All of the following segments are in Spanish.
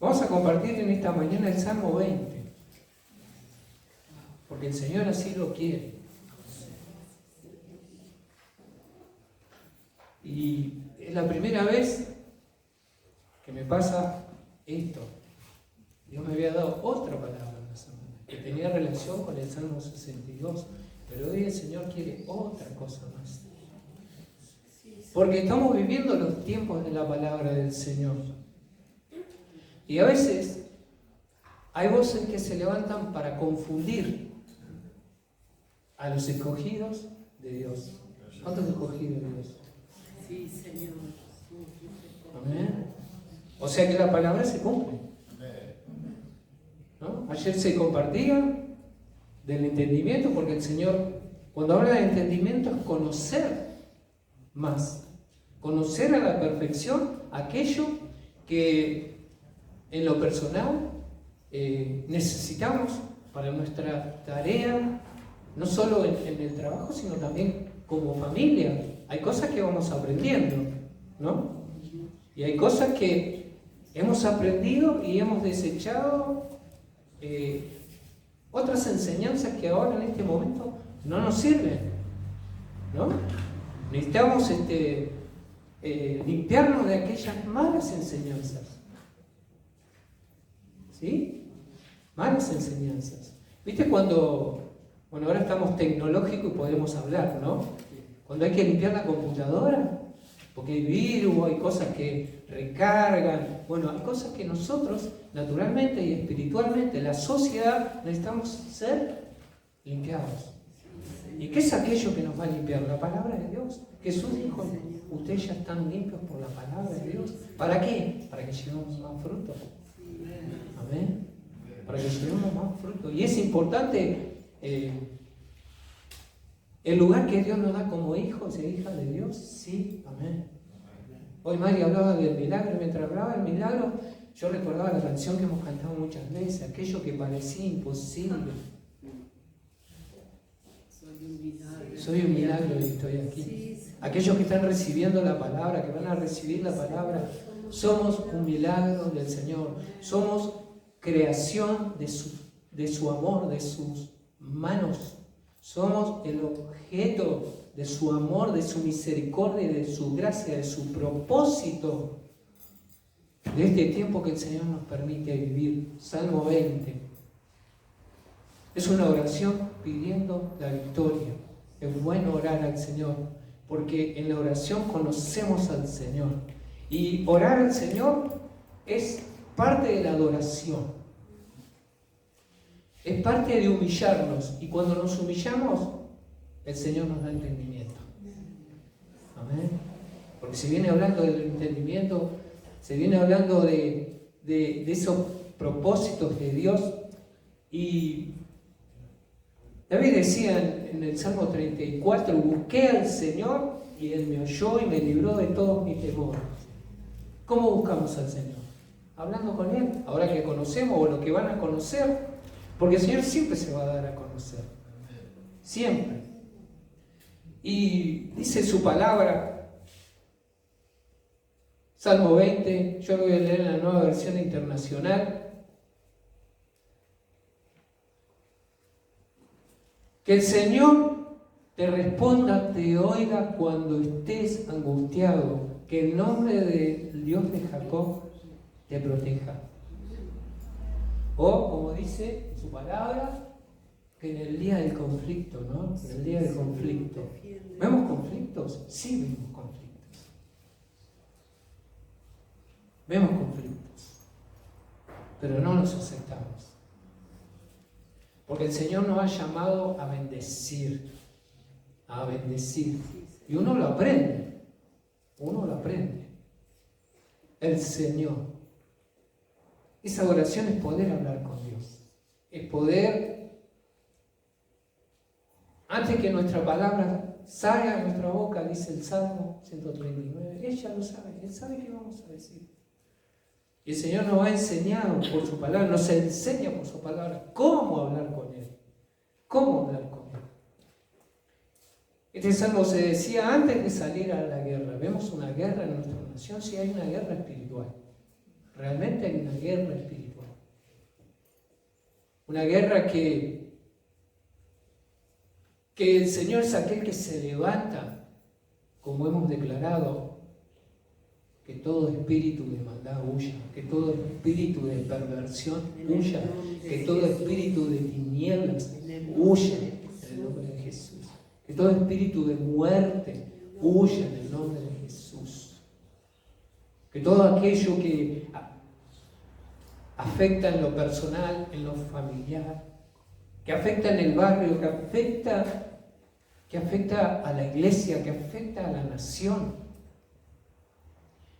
Vamos a compartir en esta mañana el Salmo 20, porque el Señor así lo quiere. Y es la primera vez que me pasa esto. Dios me había dado otra palabra en la semana, que tenía relación con el Salmo 62, pero hoy el Señor quiere otra cosa más. Porque estamos viviendo los tiempos de la palabra del Señor. Y a veces hay voces que se levantan para confundir a los escogidos de Dios. ¿Cuántos escogidos de Dios? Sí, Señor. Amén. O sea que la palabra se cumple, ¿no? Ayer se compartía del entendimiento, porque el Señor, cuando habla de entendimiento, es conocer más, conocer a la perfección aquello que en lo personal necesitamos para nuestra tarea, no solo en el trabajo, sino también como familia. Hay cosas que vamos aprendiendo, ¿no? Y hay cosas que hemos aprendido y hemos desechado, otras enseñanzas que ahora en este momento no nos sirven, ¿no? Necesitamos limpiarnos de aquellas malas enseñanzas, ¿sí? Malas enseñanzas. ¿Viste cuando, bueno, ahora estamos tecnológicos y podemos hablar, ¿no? Cuando hay que limpiar la computadora, porque hay virus, hay cosas que recargan, bueno, hay cosas que nosotros, naturalmente y espiritualmente, la sociedad, necesitamos ser limpiados. ¿Y qué es aquello que nos va a limpiar? La palabra de Dios. Jesús dijo, ustedes ya están limpios por la palabra de Dios. ¿Para qué? Para que llevemos más fruto. Amén. Para que llevemos más fruto. Y es importante el lugar que Dios nos da como hijos e hijas de Dios. Sí, amén. Hoy Mari hablaba del milagro. Mientras hablaba del milagro, yo recordaba la canción que hemos cantado muchas veces, aquello que parecía imposible. Soy un milagro y estoy aquí. Aquellos que están recibiendo la palabra, que van a recibir la palabra, somos un milagro del Señor. Somos creación de su amor, de sus manos. Somos el objeto de su amor, de su misericordia, de su gracia, de su propósito, de este tiempo que el Señor nos permite vivir. Salmo 20. Es una oración pidiendo la victoria. Es bueno orar al Señor, porque en la oración conocemos al Señor. Y orar al Señor es parte de la adoración. Es parte de humillarnos. Y cuando nos humillamos, el Señor nos da entendimiento. Amén. Porque se viene hablando del entendimiento, se viene hablando de esos propósitos de Dios. Y David decía en el Salmo 34, busqué al Señor y Él me oyó y me libró de todos mis temores. ¿Cómo buscamos al Señor? Hablando con Él, ahora que conocemos o lo que van a conocer, porque el Señor siempre se va a dar a conocer, siempre. Y dice su palabra, Salmo 20, yo lo voy a leer en la Nueva Versión Internacional. Que el Señor te responda, te oiga cuando estés angustiado. Que el nombre del Dios de Jacob te proteja. O, como dice su palabra, que en el día del conflicto, ¿no? En el día del conflicto. ¿Vemos conflictos? Sí, vemos conflictos. Vemos conflictos. Pero no los aceptamos. Porque el Señor nos ha llamado a bendecir. A bendecir. Y uno lo aprende. Uno lo aprende. El Señor. Esa oración es poder hablar con Dios. Es poder, antes que nuestra palabra salga de nuestra boca, dice el Salmo 139, Él ya lo sabe. Él sabe qué vamos a decir. Y el Señor nos ha enseñado por su palabra, nos enseña por su palabra cómo hablar con Él. Cómo hablar con Él. Este salmo se decía antes de salir a la guerra. Vemos una guerra en nuestra nación, sí hay una guerra espiritual. Realmente realmente hay una guerra espiritual. Una guerra que el Señor es aquel que se levanta, como hemos declarado, que todo espíritu de maldad huya, que todo espíritu de perversión huya, que todo espíritu de tinieblas huya en el nombre de Jesús, que todo espíritu de muerte huya en el nombre de Jesús, que todo aquello que afecta en lo personal, en lo familiar, que afecta en el barrio, que afecta a la iglesia, que afecta a la nación,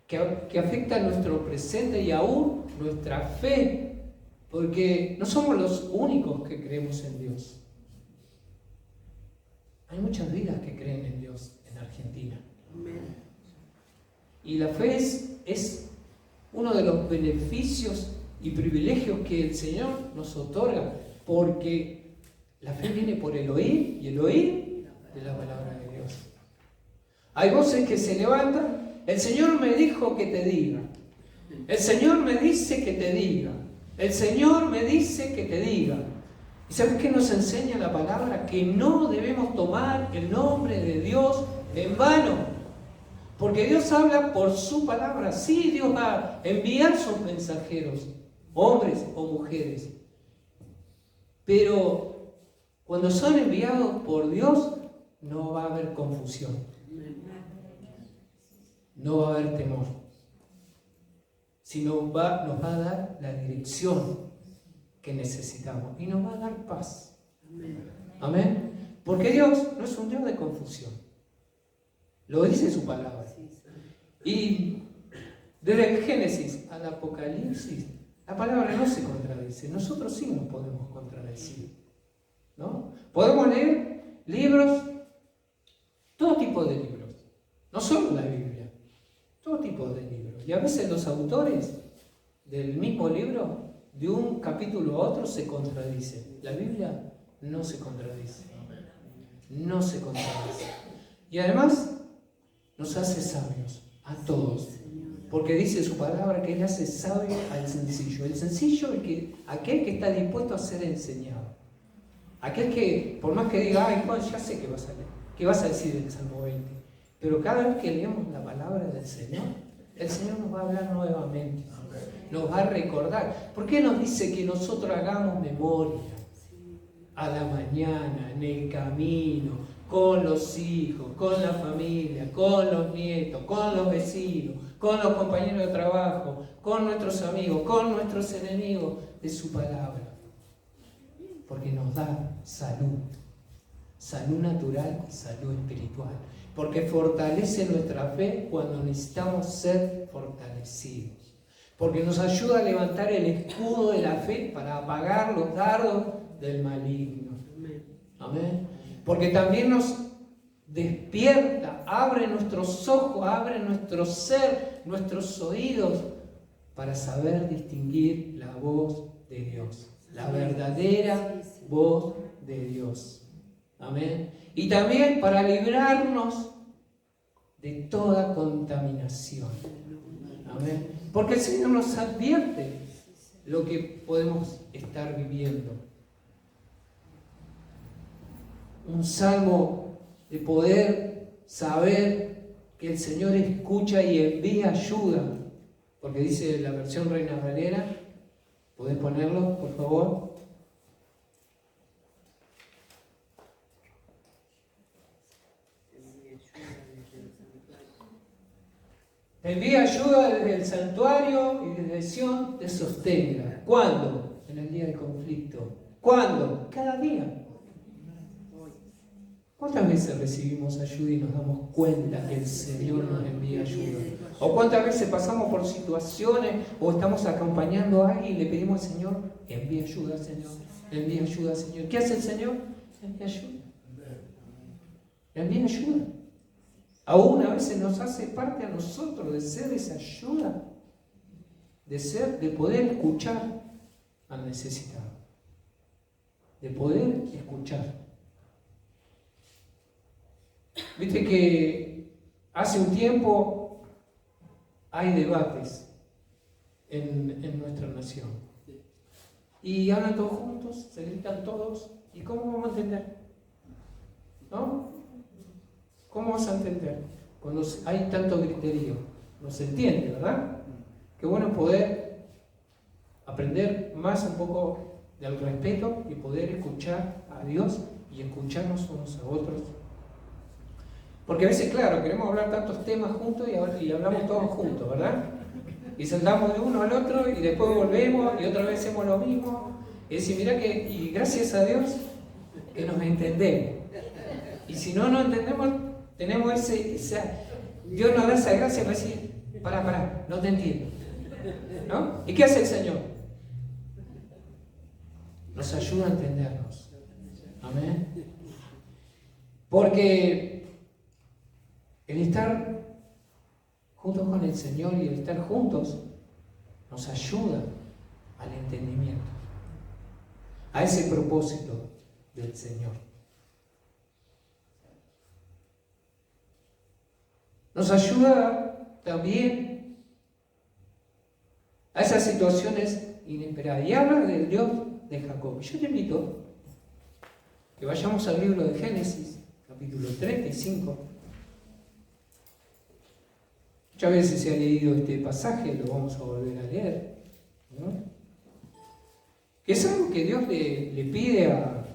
que afecta a nuestro presente y aún nuestra fe, porque no somos los únicos que creemos en Dios. Hay muchas vidas que creen en Dios en Argentina. Y la fe es uno de los beneficios y privilegios que el Señor nos otorga, porque la fe viene por el oír y el oír de la palabra de Dios. Hay voces que se levantan. El Señor me dijo que te diga. El Señor me dice que te diga. El Señor me dice que te diga. ¿Y sabes qué nos enseña la palabra? Que no debemos tomar el nombre de Dios en vano. Porque Dios habla por su palabra. Sí, Dios va a enviar sus mensajeros, hombres o mujeres. Pero cuando son enviados por Dios, no va a haber confusión. No va a haber temor, sino nos va a dar la dirección que necesitamos y nos va a dar paz. Amén. Porque Dios no es un Dios de confusión. Lo dice su palabra. Y desde el Génesis al Apocalipsis, la palabra no se contradice. Nosotros sí nos podemos contradecir, ¿no? Podemos leer libros, todo tipo de libros, no solo la Biblia. Todo tipo de libros. Y a veces los autores del mismo libro, de un capítulo a otro, se contradicen. La Biblia no se contradice. No se contradice. Y además nos hace sabios a todos. Porque dice su palabra que Él hace sabio al sencillo. El sencillo es aquel que está dispuesto a ser enseñado. Aquel que, por más que diga, ay Juan, ya sé qué vas a leer, qué vas a decir en Salmo 20. Pero cada vez que leemos la palabra del Señor, el Señor nos va a hablar nuevamente, nos va a recordar. ¿Por qué nos dice que nosotros hagamos memoria a la mañana, en el camino, con los hijos, con la familia, con los nietos, con los vecinos, con los compañeros de trabajo, con nuestros amigos, con nuestros enemigos, de su palabra? Porque nos da salud natural y salud espiritual. Porque fortalece nuestra fe cuando necesitamos ser fortalecidos. Porque nos ayuda a levantar el escudo de la fe para apagar los dardos del maligno. Amén. Porque también nos despierta, abre nuestros ojos, abre nuestro ser, nuestros oídos, para saber distinguir la voz de Dios. La verdadera voz de Dios. Amén. Y también para librarnos de toda contaminación. Amén. Porque el Señor nos advierte lo que podemos estar viviendo. Un salmo de poder saber que el Señor escucha y envía ayuda. Porque dice la versión Reina Valera, ¿podés ponerlo, por favor? Envía ayuda desde el santuario y desde Sión te sostenga. ¿Cuándo? En el día del conflicto. ¿Cuándo? Cada día. ¿Cuántas veces recibimos ayuda y nos damos cuenta que el Señor nos envía ayuda? ¿O cuántas veces pasamos por situaciones o estamos acompañando a alguien y le pedimos al Señor, envía ayuda, Señor, envía ayuda, Señor? ¿Qué hace el Señor? Envía ayuda. Envía ayuda. Aún a veces nos hace parte a nosotros de ser esa ayuda, de poder escuchar al necesitado, de poder escuchar. Viste que hace un tiempo hay debates en nuestra nación. Y hablan todos juntos, se gritan todos. ¿Y cómo vamos a entender? ¿No? ¿Cómo vas a entender? Cuando hay tanto griterío. No se entiende, ¿verdad? Qué bueno poder aprender más un poco del respeto y poder escuchar a Dios y escucharnos unos a otros. Porque a veces, claro, queremos hablar tantos temas juntos y hablamos todos juntos, ¿verdad? Y saltamos de uno al otro y después volvemos y otra vez hacemos lo mismo. Y decimos, mira que, y gracias a Dios que nos entendemos. Y si no nos entendemos, tenemos Dios nos da esa gracia para decir, pará, no te entiendo. ¿No? ¿Y qué hace el Señor? Nos ayuda a entendernos. Amén. Porque el estar juntos con el Señor y el estar juntos nos ayuda al entendimiento, a ese propósito del Señor. Nos ayuda también a esas situaciones inesperadas. Y habla del Dios de Jacob. Yo te invito que vayamos al libro de Génesis, capítulo 35. Muchas veces se ha leído este pasaje, lo vamos a volver a leer, ¿no? Que es algo que Dios le pide a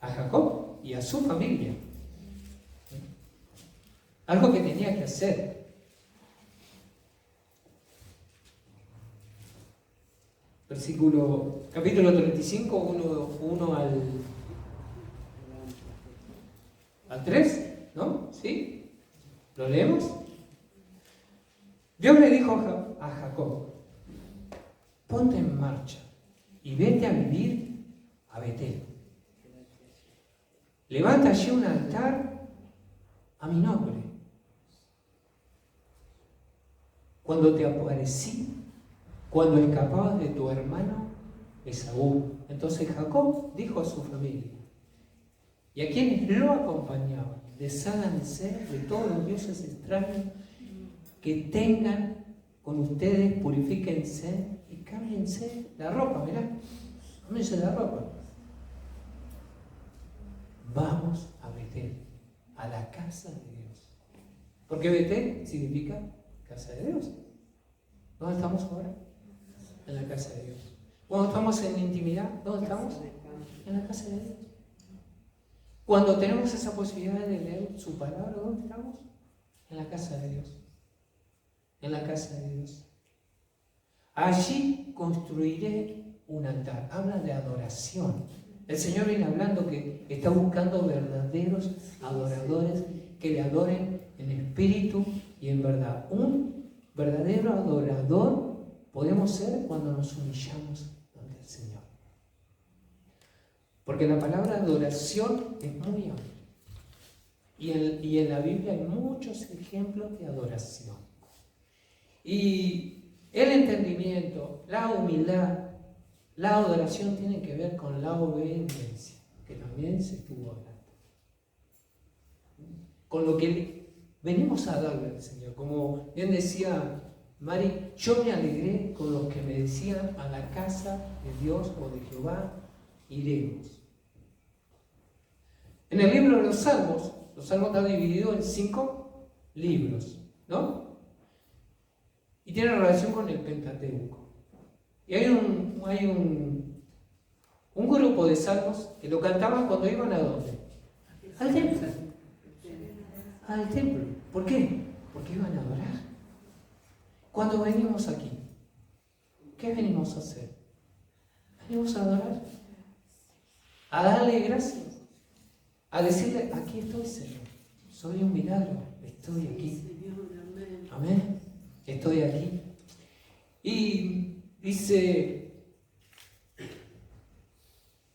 Jacob y a su familia. Algo que tenía que hacer. Capítulo 35, 1 al 3, ¿no? ¿Sí? ¿Lo leemos? Dios le dijo a Jacob, ponte en marcha y vete a vivir a Betel. Levanta allí un altar a mi nombre. Cuando te aparecí, cuando escapabas de tu hermano Esaú. Entonces Jacob dijo a su familia y a quienes lo acompañaban, desháganse de todos los dioses extraños que tengan con ustedes, purifíquense y cámbiense la ropa. Mirá, cámbiense la ropa. Vamos a Betel, a la casa de Dios. Porque Betel significa casa de Dios. ¿Dónde estamos ahora? En la casa de Dios. Cuando estamos en intimidad, ¿dónde estamos? En la casa de Dios. Cuando tenemos esa posibilidad de leer su palabra, ¿dónde estamos? En la casa de Dios. En la casa de Dios. Allí construiré un altar. Habla de adoración. El Señor viene hablando que está buscando verdaderos adoradores que le adoren en espíritu y en verdad. Un verdadero adorador podemos ser cuando nos humillamos ante el Señor. Porque la palabra adoración es muy amplia. Y en la Biblia hay muchos ejemplos de adoración. Y el entendimiento, la humildad, la adoración tienen que ver con la obediencia, que también se estuvo hablando. Con lo que venimos a darle al Señor. Como bien decía Mari, yo me alegré con los que me decían, a la casa de Dios o de Jehová iremos. En el libro de los Salmos está dividido en 5 libros, ¿no? Y tiene relación con el Pentateuco. Y hay un grupo de salmos que lo cantaban cuando iban ¿a dónde? Al templo. Al templo. ¿Por qué? Porque iban a adorar. Cuando venimos aquí, ¿qué venimos a hacer? Venimos a adorar. A darle gracias. A decirle, aquí estoy, Señor. Soy un milagro. Estoy aquí. Amén. Estoy aquí. Y dice,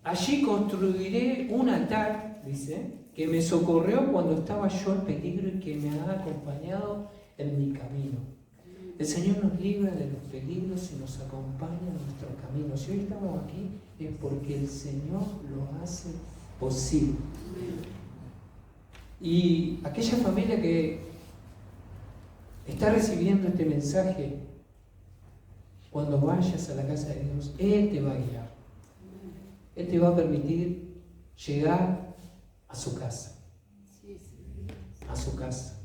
allí construiré un altar, dice, que me socorrió cuando estaba yo en peligro y que me ha acompañado en mi camino. El Señor nos libra de los peligros y nos acompaña en nuestro camino. Si hoy estamos aquí es porque el Señor lo hace posible. Y aquella familia que ¿Estás recibiendo este mensaje? Cuando vayas a la casa de Dios, Él te va a guiar. Él te va a permitir llegar a su casa. A su casa.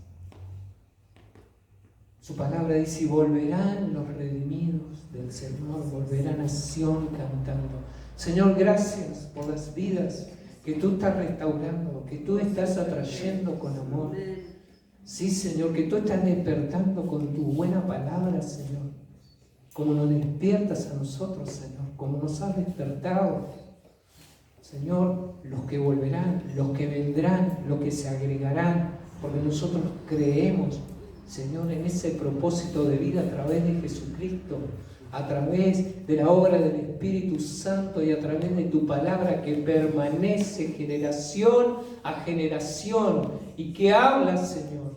Su palabra dice, y volverán los redimidos del Señor, volverán a Sión cantando. Señor, gracias por las vidas que tú estás restaurando, que tú estás atrayendo con amor. Sí, Señor, que tú estás despertando con tu buena palabra, Señor. Como nos despiertas a nosotros, Señor, como nos has despertado. Señor, los que volverán, los que vendrán, los que se agregarán, porque nosotros creemos, Señor, en ese propósito de vida a través de Jesucristo, a través de la obra del Espíritu Santo y a través de tu palabra que permanece generación a generación y que habla, Señor,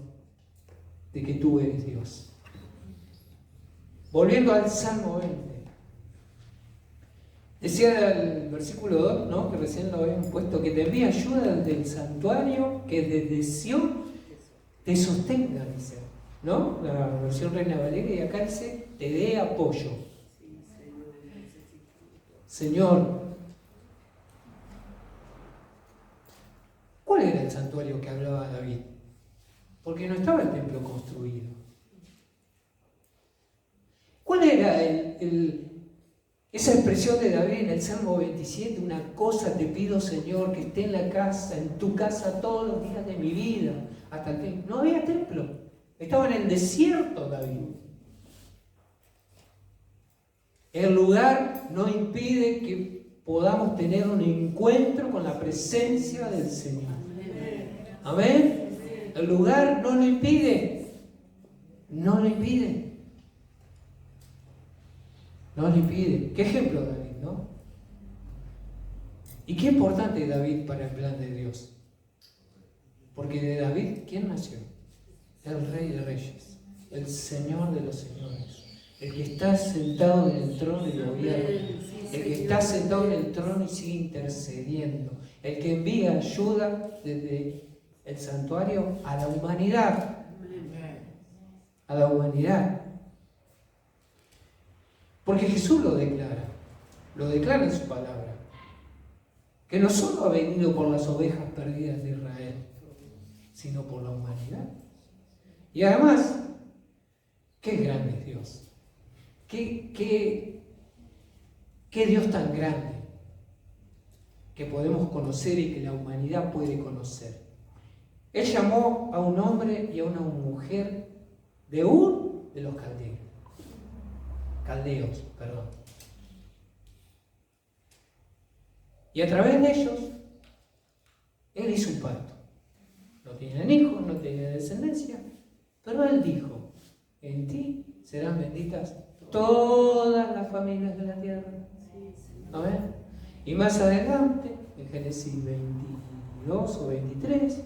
de que tú eres Dios. Volviendo al Salmo 20. Decía el versículo 2, ¿no?, que recién lo habíamos puesto, que te envía ayuda desde el santuario, que desde Sión te sostenga, dice, ¿no? La versión Reina Valera, y acá dice, te dé apoyo. Señor, ¿cuál era el santuario que hablaba David? Porque no estaba el templo construido. ¿Cuál era esa expresión de David en el Salmo 27? Una cosa te pido, Señor, que esté en la casa, en tu casa todos los días de mi vida, hasta el templo. No había templo, estaba en el desierto David. El lugar no impide que podamos tener un encuentro con la presencia del Señor. Amén. El lugar no lo impide. No lo impide. No lo impide. ¿Qué ejemplo David, no? Y qué importante es David para el plan de Dios. Porque de David, ¿quién nació? El Rey de Reyes, el Señor de los Señores, el que está sentado en el trono y gobierna, el que está sentado en el trono y sigue intercediendo, el que envía ayuda desde el santuario a la humanidad. A la humanidad. Porque Jesús lo declara en su palabra, que no solo ha venido por las ovejas perdidas de Israel, sino por la humanidad. Y además, qué grande es Dios, qué Dios tan grande que podemos conocer y que la humanidad puede conocer. Él llamó a un hombre y a una mujer de Ur de los caldeos. Y a través de ellos, Él hizo un pacto. No tenían hijos, no tenían descendencia, pero Él dijo, en ti serán benditas todas las familias de la tierra. Amén. Y más adelante, en Génesis 22 o 23,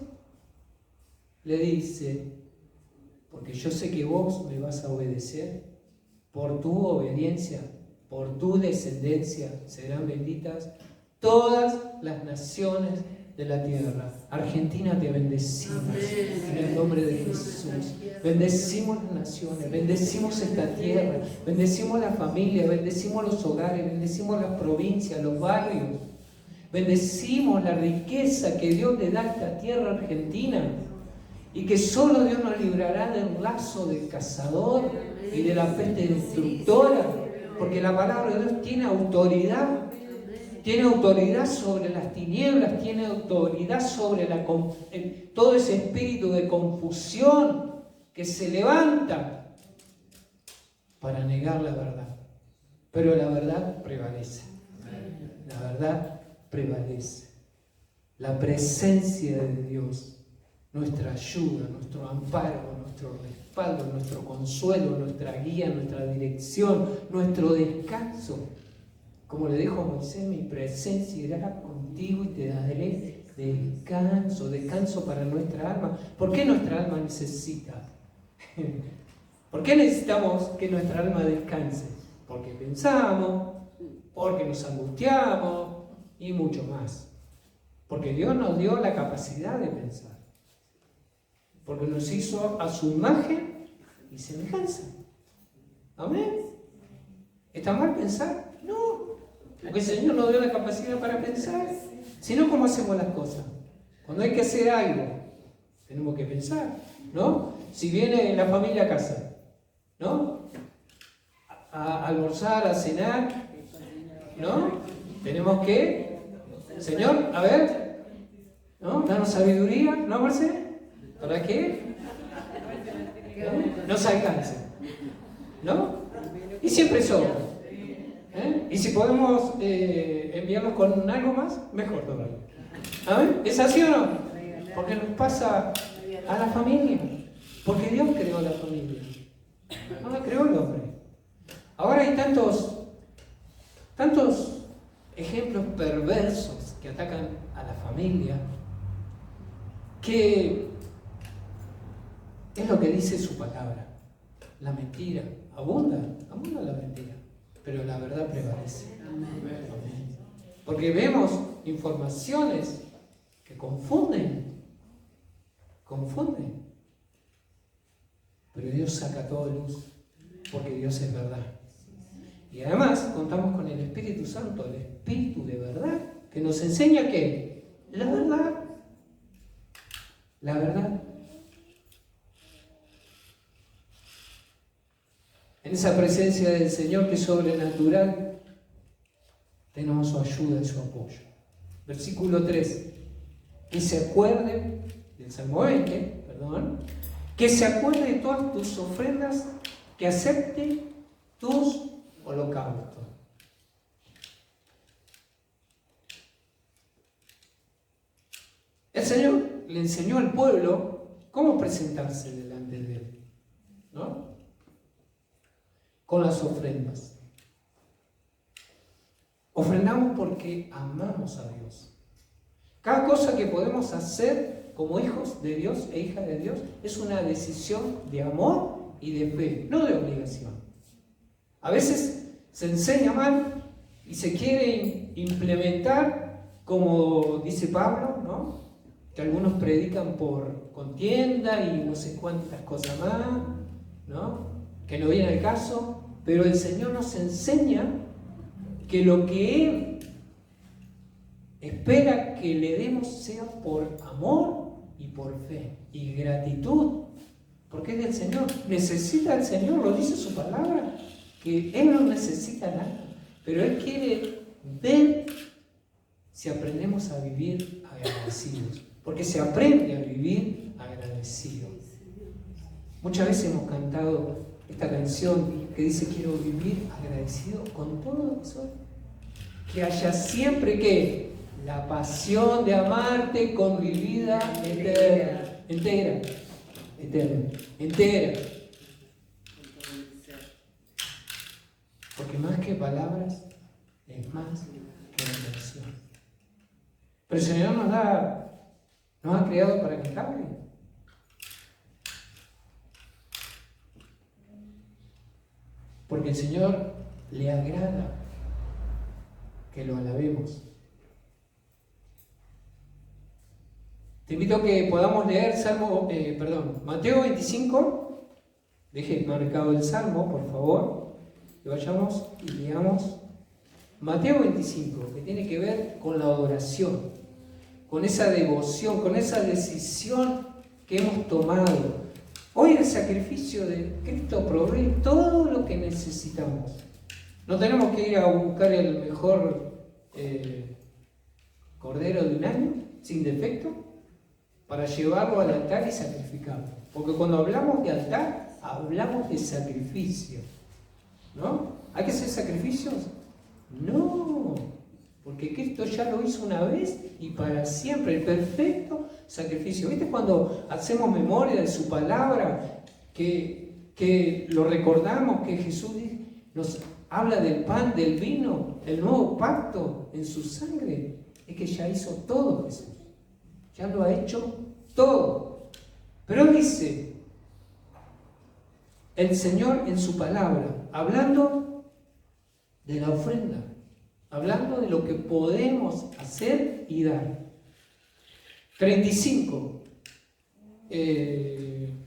le dice, porque yo sé que vos me vas a obedecer, por tu obediencia, por tu descendencia serán benditas todas las naciones de la tierra. Argentina, te bendecimos en el nombre de Jesús. Bendecimos las naciones, bendecimos esta tierra, bendecimos la familia, bendecimos los hogares, bendecimos las provincias, los barrios, bendecimos la riqueza que Dios le da a esta tierra argentina y que solo Dios nos librará del lazo del cazador y de la peste destructora, porque la palabra de Dios tiene autoridad sobre las tinieblas, tiene autoridad sobre todo ese espíritu de confusión que se levanta para negar la verdad. Pero la verdad prevalece. La verdad prevalece. La presencia de Dios, nuestra ayuda, nuestro amparo, nuestro respaldo, nuestro consuelo, nuestra guía, nuestra dirección, nuestro descanso. Como le dijo Moisés, mi presencia irá contigo y te daré descanso para nuestra alma. ¿Por qué nuestra alma necesita? ¿Por qué necesitamos que nuestra alma descanse? Porque pensamos, porque nos angustiamos y mucho más. Porque Dios nos dio la capacidad de pensar. Porque nos hizo a su imagen y semejanza. Amén. ¿Está mal pensar? No, porque el Señor nos dio la capacidad para pensar, sino cómo hacemos las cosas. Cuando hay que hacer algo, tenemos que pensar, ¿no? Si viene la familia a casa, ¿no? A almorzar, a cenar, ¿no? Tenemos que, Señor, a ver, ¿no? Danos sabiduría, ¿no, Marcelo? ¿Para qué? ¿No? Nos alcance, ¿no? Y siempre sobra. Y si podemos enviarlos con algo más, mejor todavía. ¿Amén? ¿Es así o no? Porque nos pasa a la familia. Porque Dios creó la familia. No la creó el hombre. Ahora hay tantos ejemplos perversos que atacan a la familia, que es lo que dice su palabra. La mentira abunda la mentira, pero la verdad prevalece. Amén. Porque vemos informaciones que confunden, pero Dios saca toda luz, porque Dios es verdad. Y además contamos con el Espíritu Santo, el Espíritu de verdad, que nos enseña que la verdad. En esa presencia del Señor que es sobrenatural, tenemos su ayuda y su apoyo. Versículo 3. Que se acuerde, del Salmo 20, que se acuerde de todas tus ofrendas, que acepte tus holocaustos. El Señor le enseñó al pueblo cómo presentarse delante de Él, ¿no? Con las ofrendas. Ofrendamos porque amamos a Dios. Cada cosa que podemos hacer como hijos de Dios e hijas de Dios es una decisión de amor y de fe, no de obligación. A veces se enseña mal y se quiere implementar, como dice Pablo, ¿no? Que algunos predican por contienda y no sé cuántas cosas más, ¿no? Que no viene al caso. Pero el Señor nos enseña que lo que Él espera que le demos sea por amor y por fe y gratitud, porque es del Señor. Necesita el Señor, lo dice su palabra, que Él no necesita nada, pero Él quiere ver si aprendemos a vivir agradecidos, porque se aprende a vivir agradecido. Muchas veces hemos cantado esta canción que dice: quiero vivir agradecido con todo lo que soy. Que haya siempre que la pasión de amarte con mi vida entera. Porque más que palabras es más que oración. Pero el Señor nos ha creado para que hable. Porque el Señor le agrada que lo alabemos. Te invito a que podamos leer Mateo 25. Deje marcado el Salmo, por favor. Que vayamos y leamos Mateo 25, que tiene que ver con la adoración, con esa devoción, con esa decisión que hemos tomado. Hoy el sacrificio de Cristo provee todo lo que necesitamos. No tenemos que ir a buscar el mejor cordero de un año, sin defecto, para llevarlo al altar y sacrificarlo. Porque cuando hablamos de altar, hablamos de sacrificio. ¿No? ¿Hay que hacer sacrificios? No, porque Cristo ya lo hizo una vez y para siempre, el perfecto sacrificio. ¿Viste cuando hacemos memoria de su palabra, que lo recordamos, que Jesús nos habla del pan, del vino, el nuevo pacto en su sangre? Es que ya hizo todo Jesús, ya lo ha hecho todo. Pero dice el Señor en su palabra, hablando de la ofrenda, hablando de lo que podemos hacer y dar. 35.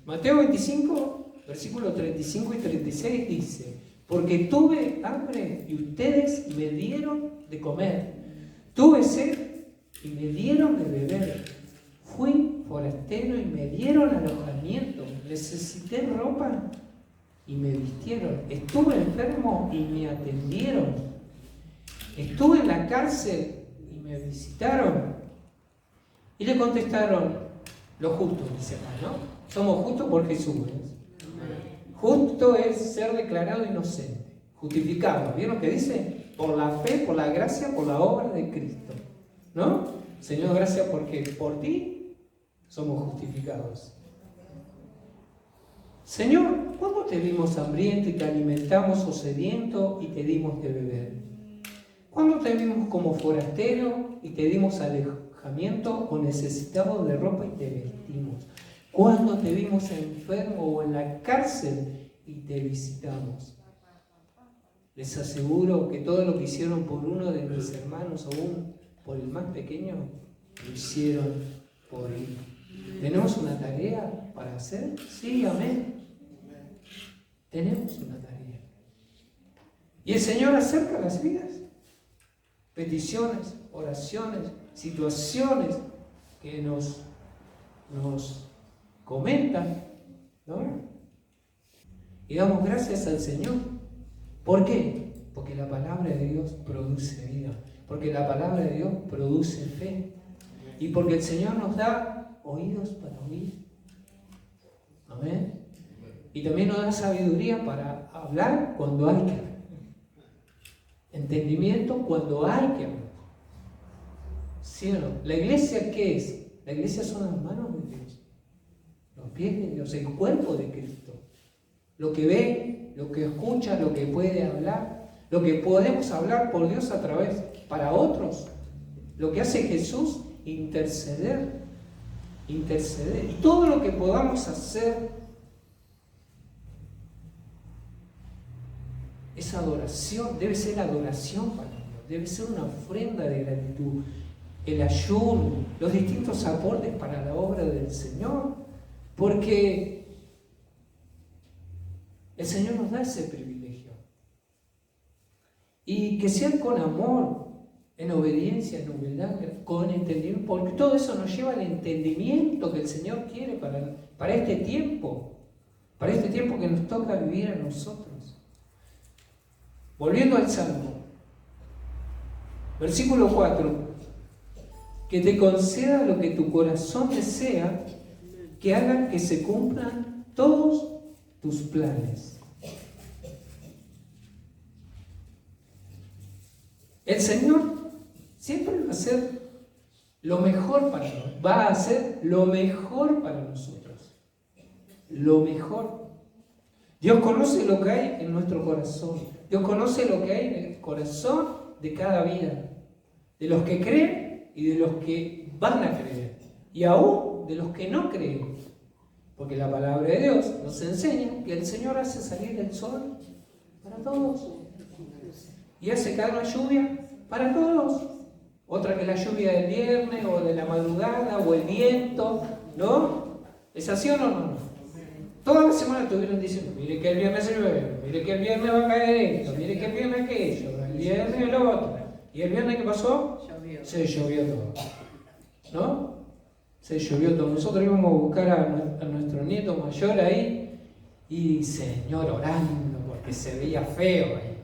Mateo 25, versículos 35 y 36 dice: porque tuve hambre y ustedes me dieron de comer, tuve sed y me dieron de beber, fui forastero y me dieron alojamiento, necesité ropa y me vistieron, estuve enfermo y me atendieron, estuve en la cárcel y me visitaron. Y le contestaron los justos, dice acá, ¿no? Somos justos por Jesús, ¿eh? Justo es ser declarado inocente, justificado. ¿Vieron lo que dice? Por la fe, por la gracia, por la obra de Cristo, ¿no? Señor, gracias porque por ti somos justificados. Señor, ¿cuándo te vimos hambriento y te alimentamos, o sediento y te dimos de beber? ¿Cuándo te vimos como forastero y te dimos alojamiento, o necesitado de ropa y te vestimos? ¿Cuándo te vimos enfermo o en la cárcel y te visitamos? Les aseguro que todo lo que hicieron por uno de mis hermanos, o aún por el más pequeño, lo hicieron por mí. ¿Tenemos una tarea para hacer? Sí, amén. Tenemos una tarea. Y el Señor acerca las vidas. Peticiones, oraciones, situaciones que nos comentan, ¿no? Y damos gracias al Señor. ¿Por qué? Porque la palabra de Dios produce vida, porque la palabra de Dios produce fe, y porque el Señor nos da oídos para oír. Amén. Y también nos da sabiduría para hablar cuando hay que hablar, entendimiento cuando hay que hablar. ¿Sí o no? ¿La iglesia qué es? La iglesia son las manos de Dios, los pies de Dios, el cuerpo de Cristo. Lo que ve, lo que escucha, lo que puede hablar, lo que podemos hablar por Dios a través para otros. Lo que hace Jesús, interceder. Y todo lo que podamos hacer es adoración, debe ser adoración para Dios, debe ser una ofrenda de gratitud. El ayuno, los distintos aportes para la obra del Señor, porque el Señor nos da ese privilegio. Y que sean con amor, en obediencia, en humildad, con entendimiento, porque todo eso nos lleva al entendimiento que el Señor quiere para este tiempo que nos toca vivir a nosotros. Volviendo al Salmo, versículo 4. Que te conceda lo que tu corazón desea, que hagan que se cumplan todos tus planes. El Señor siempre va a hacer lo mejor para nosotros, va a hacer lo mejor para nosotros, lo mejor. Dios conoce lo que hay en nuestro corazón, Dios conoce lo que hay en el corazón de cada vida, de los que creen y de los que van a creer, y aún de los que no creen, porque la palabra de Dios nos enseña que el Señor hace salir el sol para todos y hace caer la lluvia para todos, otra que la lluvia del viernes o de la madrugada o el viento, ¿no? ¿Es así o no? Toda la semana estuvieron diciendo: mire que el viernes se llueve, mire que el viernes va a caer esto, mire que el viernes aquello, el viernes el otro. ¿Y el viernes qué pasó? Se llovió todo, ¿no? Se llovió todo. Nosotros íbamos a buscar a nuestro nieto mayor ahí, y Señor, orando porque se veía feo ahí.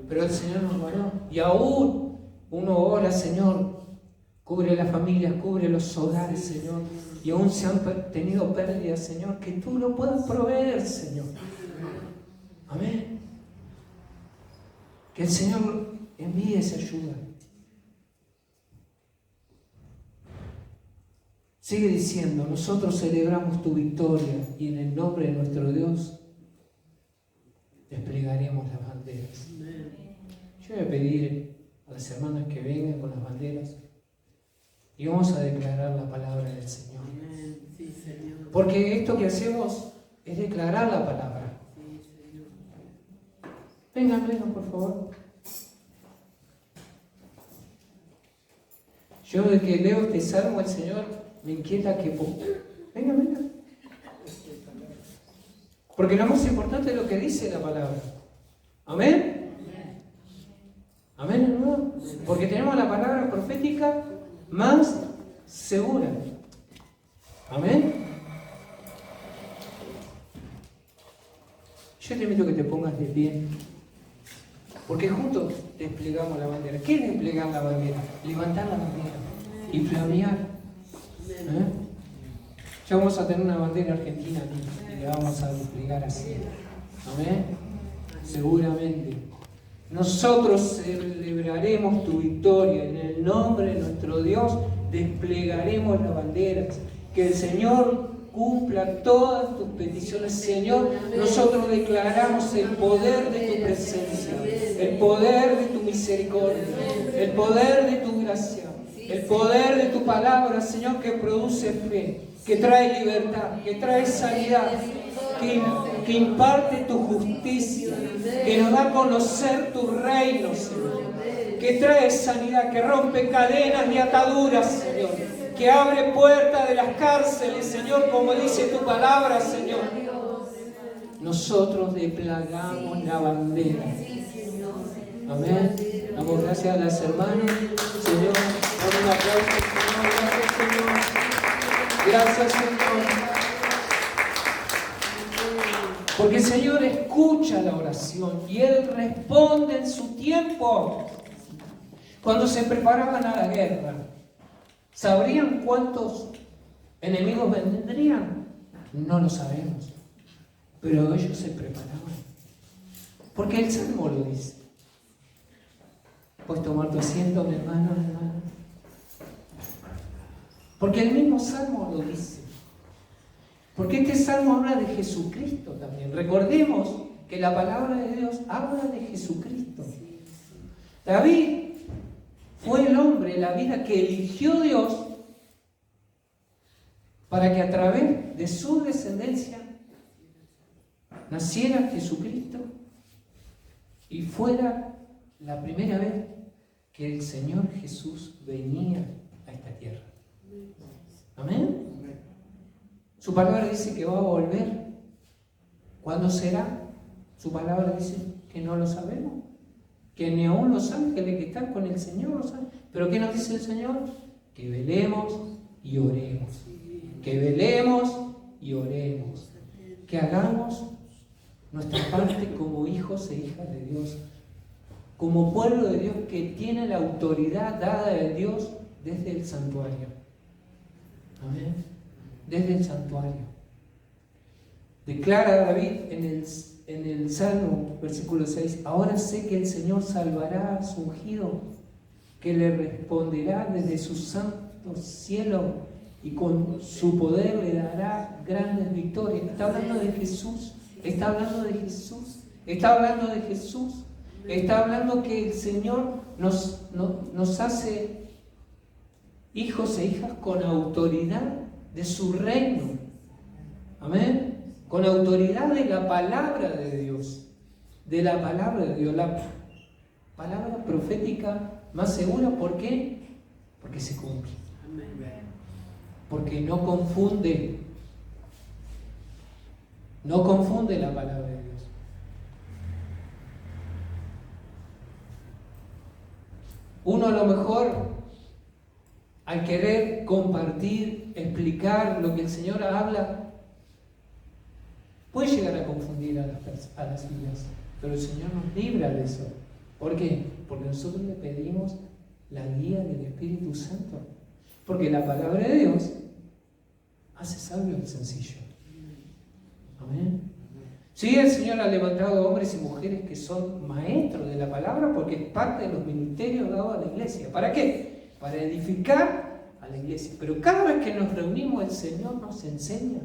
Pero el Señor nos guardó. Y aún uno ora: Señor, cubre las familias, cubre los hogares, Señor. Y aún se han tenido pérdidas, Señor, que tú lo puedas proveer, Señor. Amén. Que el Señor envíe esa ayuda. Sigue diciendo: nosotros celebramos tu victoria y en el nombre de nuestro Dios desplegaremos las banderas. Yo voy a pedir a las hermanas que vengan con las banderas y vamos a declarar la palabra del Señor. Porque esto que hacemos es declarar la palabra. Vengan, por favor. Yo, de que leo este salmo, el Señor me inquieta que... Venga. Porque Porque lo más importante es lo que dice la palabra. ¿Amén? ¿Amén, hermano? Porque tenemos la palabra profética más segura. ¿Amén? Yo te invito a que te pongas de pie. Porque juntos desplegamos la bandera. ¿Qué es desplegar la bandera? Levantar la bandera y flamear. Ya vamos a tener una bandera argentina aquí y la vamos a desplegar así. ¿Amén? Seguramente. Nosotros celebraremos tu victoria. En el nombre de nuestro Dios desplegaremos las banderas. Que el Señor cumpla todas tus peticiones. Señor, nosotros declaramos el poder de tu presencia, el poder de tu misericordia, el poder de tu gracia, el poder de tu palabra, Señor, que produce fe, que trae libertad, que trae sanidad, que imparte tu justicia, que nos da a conocer tu reino, Señor, que trae sanidad, que rompe cadenas y ataduras, Señor, que abre puertas de las cárceles, Señor, como dice tu palabra, Señor. Nosotros desplegamos la bandera. Amén. Damos gracias a las hermanas, Señor, por un aplauso, Señor. Gracias, Señor. Porque el Señor escucha la oración y Él responde en su tiempo. Cuando se preparaban a la guerra, ¿sabrían cuántos enemigos vendrían? No lo sabemos. Pero ellos se preparaban. Porque el Salmo lo dice. ¿Puedes tomar tu asiento, mi hermano, hermana? Porque el mismo Salmo lo dice. Porque este Salmo habla de Jesucristo también. Recordemos que la palabra de Dios habla de Jesucristo. David fue el hombre, la vida que eligió Dios para que a través de su descendencia naciera Jesucristo y fuera la primera vez que el Señor Jesús venía a esta tierra. Amén. Su palabra dice que va a volver. ¿Cuándo será? Su palabra dice que no lo sabemos. Que ni aún los ángeles que están con el Señor lo saben. ¿Pero qué nos dice el Señor? Que velemos y oremos. Que velemos y oremos. Que hagamos nuestra parte como hijos e hijas de Dios. Como pueblo de Dios que tiene la autoridad dada de Dios desde el santuario. Amén. Desde el santuario. Declara David en el Salmo, versículo 6, ahora sé que el Señor salvará a su ungido, que le responderá desde su santo cielo y con su poder le dará grandes victorias. Está hablando de Jesús, está hablando de Jesús, está hablando de Jesús, está hablando que el Señor nos hace hijos e hijas con autoridad de su reino. Amén. Con autoridad de la palabra de Dios. De la palabra de Dios. La palabra profética más segura. ¿Por qué? Porque se cumple. Porque no confunde. No confunde la palabra de Dios. Uno a lo mejor, al querer compartir, explicar lo que el Señor habla, puede llegar a confundir a las vidas, pero el Señor nos libra de eso. ¿Por qué? Porque nosotros le pedimos la guía del Espíritu Santo. Porque la palabra de Dios hace sabio al sencillo. Amén. Sí, el Señor ha levantado hombres y mujeres que son maestros de la palabra porque es parte de los ministerios dados a la iglesia. ¿Para qué? Para edificar a la iglesia. Pero cada vez que nos reunimos, el Señor nos enseña.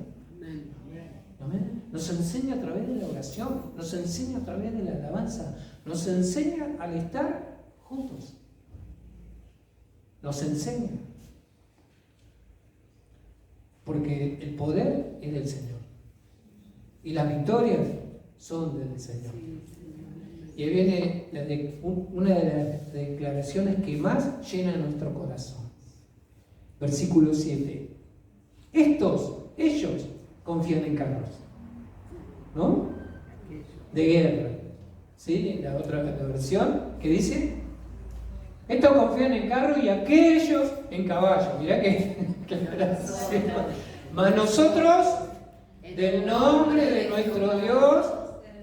Amén. Nos enseña a través de la oración, nos enseña a través de la alabanza, nos enseña al estar juntos. Nos enseña. Porque el poder es del Señor. Y las victorias son del Señor. Y ahí viene una de las declaraciones que más llena nuestro corazón. Versículo 7. Ellos confían en carros. ¿no? De guerra. ¿Sí? La otra versión que dice: estos confían en carro y aquellos en caballo. Mirá que mas nosotros, del nombre de nuestro Dios,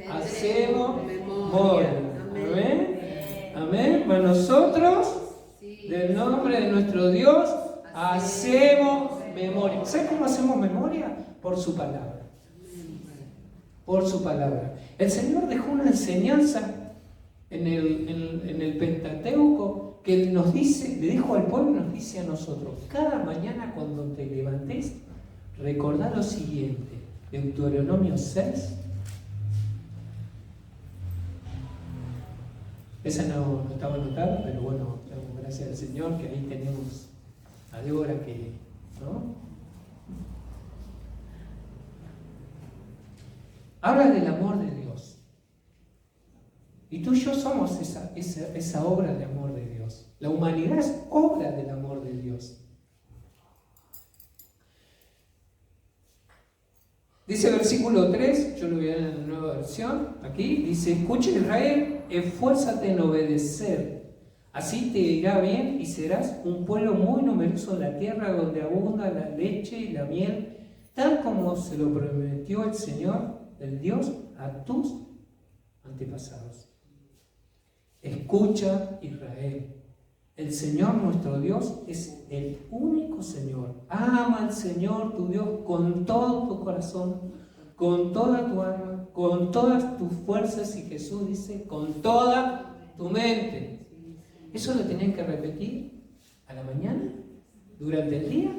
hacemos memoria. Amén. Amén. Mas nosotros, del nombre de nuestro Dios, hacemos memoria. ¿Sabes cómo hacemos memoria? Por su palabra. Por su palabra. El Señor dejó una enseñanza en el Pentateuco que nos dice, le dijo al pueblo y nos dice a nosotros: cada mañana cuando te levantes, recordá lo siguiente. Deuteronomio 6. Esa no estaba anotada, pero bueno, damos gracias al Señor que ahí tenemos a Débora que, ¿no? Habla del amor de Dios. Y tú y yo somos esa obra de amor de Dios. La humanidad es obra del amor de Dios. Dice el versículo 3, yo lo voy a leer en la nueva versión, aquí, dice: escucha Israel, esfuérzate en obedecer, así te irá bien y serás un pueblo muy numeroso en la tierra donde abunda la leche y la miel, tal como se lo prometió el Señor, el Dios, a tus antepasados. Escucha Israel, el Señor nuestro Dios es el único Señor. Ama al Señor tu Dios con todo tu corazón, con toda tu alma, con todas tus fuerzas, y Jesús dice: con toda tu mente. Eso lo tienen que repetir a la mañana, durante el día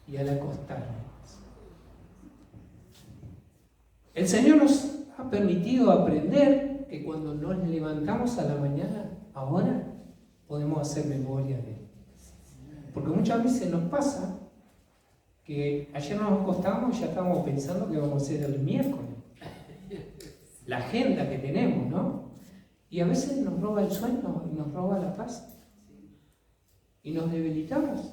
y al acostarnos. El Señor nos ha permitido aprender que cuando nos levantamos a la mañana, ahora podemos hacer memoria de Él. Porque muchas veces nos pasa que ayer nos acostamos y ya estábamos pensando que vamos a hacer el miércoles. La agenda que tenemos, ¿no? Y a veces nos roba el sueño y nos roba la paz. Y nos debilitamos.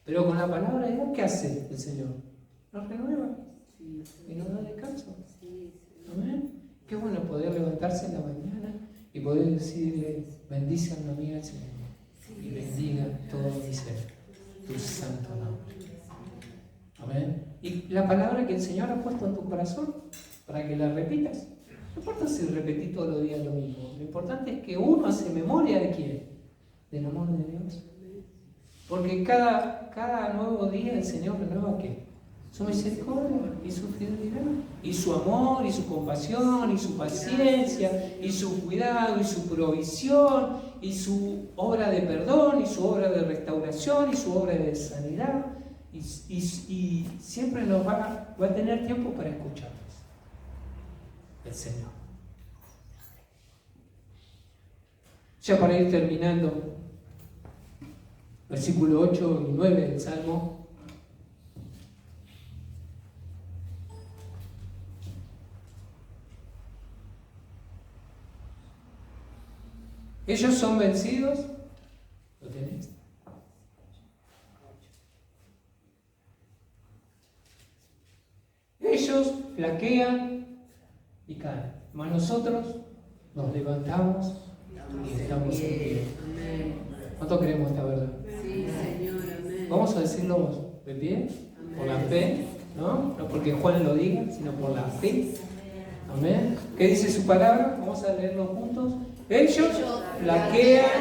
Pero con la palabra de Dios, ¿qué hace el Señor? Nos renueva y nos da descanso. Amén. Qué bueno poder levantarse en la mañana y poder decirle: bendice alma mía al Señor y bendiga todo mi ser, tu santo nombre. Amén. Y la palabra que el Señor ha puesto en tu corazón, para que la repitas. No importa si repetís todos los días lo mismo. Lo importante es que uno hace memoria de quién, del amor de Dios. Porque cada nuevo día el Señor renueva ¿qué? Su misericordia y su fidelidad, y su amor, y su compasión, y su paciencia, y su cuidado, y su provisión, y su obra de perdón, y su obra de restauración, y su obra de sanidad, y siempre nos va a tener tiempo para escucharnos, el Señor. Ya para ir terminando, versículo 8 y 9 del Salmo. Ellos son vencidos, ¿lo tenés? Ellos flaquean y caen, mas nosotros nos levantamos y estamos en pie. ¿Cuánto creemos esta verdad? Sí, Señor, amén. Vamos a decirlo de pie, por la fe, ¿no? No porque Juan lo diga, sino por la fe. Amén. ¿Qué dice su palabra? Vamos a leerlo juntos. Ellos flaquean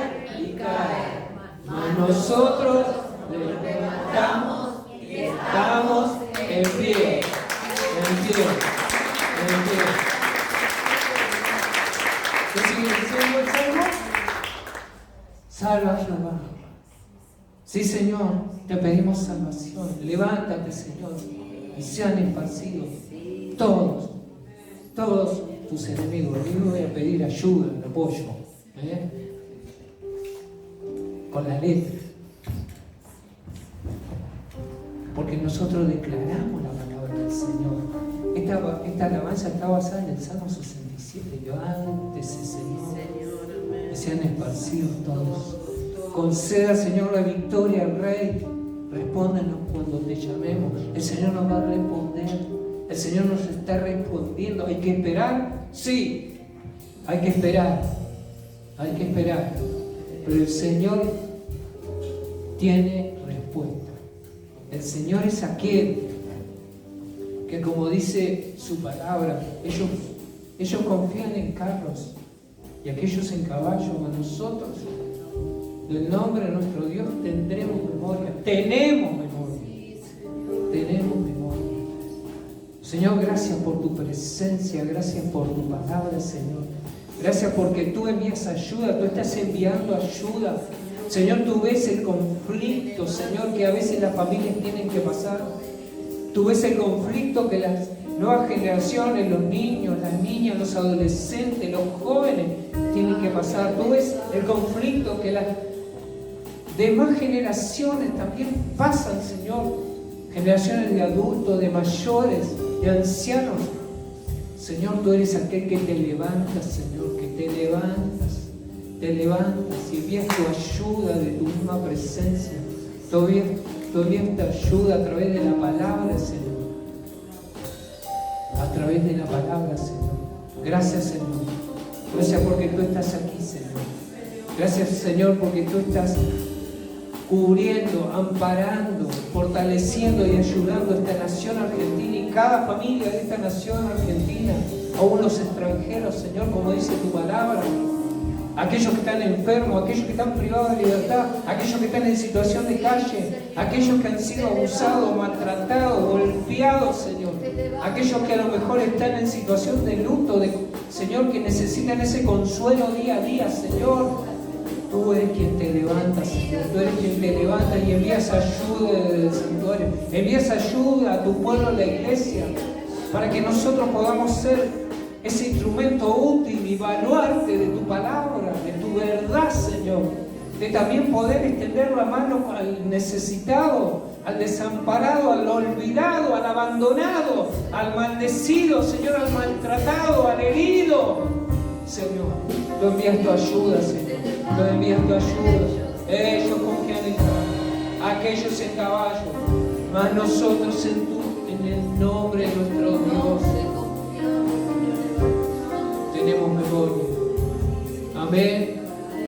y caen, mas nosotros nos levantamos y estamos en pie. En pie. En pie. ¿Qué sigue diciendo el Salmo? Salva a Jehová. Sí, Señor, te pedimos salvación. Levántate, Señor, y sean esparcidos todos tus enemigos. Yo voy a pedir ayuda, apoyo, con la letra. Porque nosotros declaramos la palabra del Señor. Esta alabanza está basada en el Salmo 67. Levántese, Señor, y sean esparcidos todos. Conceda, Señor, la victoria al Rey. Respóndenos cuando te llamemos. El Señor nos va a responder. El Señor nos está respondiendo. ¿Hay que esperar? Sí, hay que esperar. Hay que esperar. Pero el Señor tiene respuesta. El Señor es aquel que, como dice su palabra, ellos confían en carros y aquellos en caballos. A nosotros, del nombre de nuestro Dios, tendremos memoria. Tenemos memoria. Tenemos memoria. Señor, gracias por tu presencia, gracias por tu palabra, Señor. Gracias porque tú envías ayuda, tú estás enviando ayuda. Señor, tú ves el conflicto, Señor, que a veces las familias tienen que pasar. Tú ves el conflicto que las nuevas generaciones, los niños, las niñas, los adolescentes, los jóvenes tienen que pasar. Tú ves el conflicto que las demás generaciones también pasan, Señor. Generaciones de adultos, de mayores, de ancianos. Señor, tú eres aquel que te levantas, Señor, que te levantas y envías tu ayuda de tu misma presencia. Tú envías tu ayuda a través de la palabra, Señor. A través de la palabra, Señor. Gracias, Señor. Gracias porque tú estás aquí, Señor. Gracias, Señor, porque tú estás cubriendo, amparando, fortaleciendo y ayudando a esta nación argentina y cada familia de esta nación argentina, aún los extranjeros, Señor, como dice tu palabra, aquellos que están enfermos, aquellos que están privados de libertad, aquellos que están en situación de calle, aquellos que han sido abusados, maltratados, golpeados, Señor, aquellos que a lo mejor están en situación de luto, Señor, que necesitan ese consuelo día a día, Señor. Tú eres quien te levanta, Señor. Tú eres quien te levanta y envías ayuda desde el santuario. Envías ayuda a tu pueblo, a la iglesia, para que nosotros podamos ser ese instrumento útil y baluarte de tu palabra, de tu verdad, Señor. De también poder extender la mano al necesitado, al desamparado, al olvidado, al abandonado, al maldecido, Señor, al maltratado, al herido. Señor, tú envías tu ayuda, Señor. Tú envías tu ayuda. Ellos confían en caballo, aquellos en caballo, mas nosotros en el nombre de nuestro Dios tenemos memoria. Amén.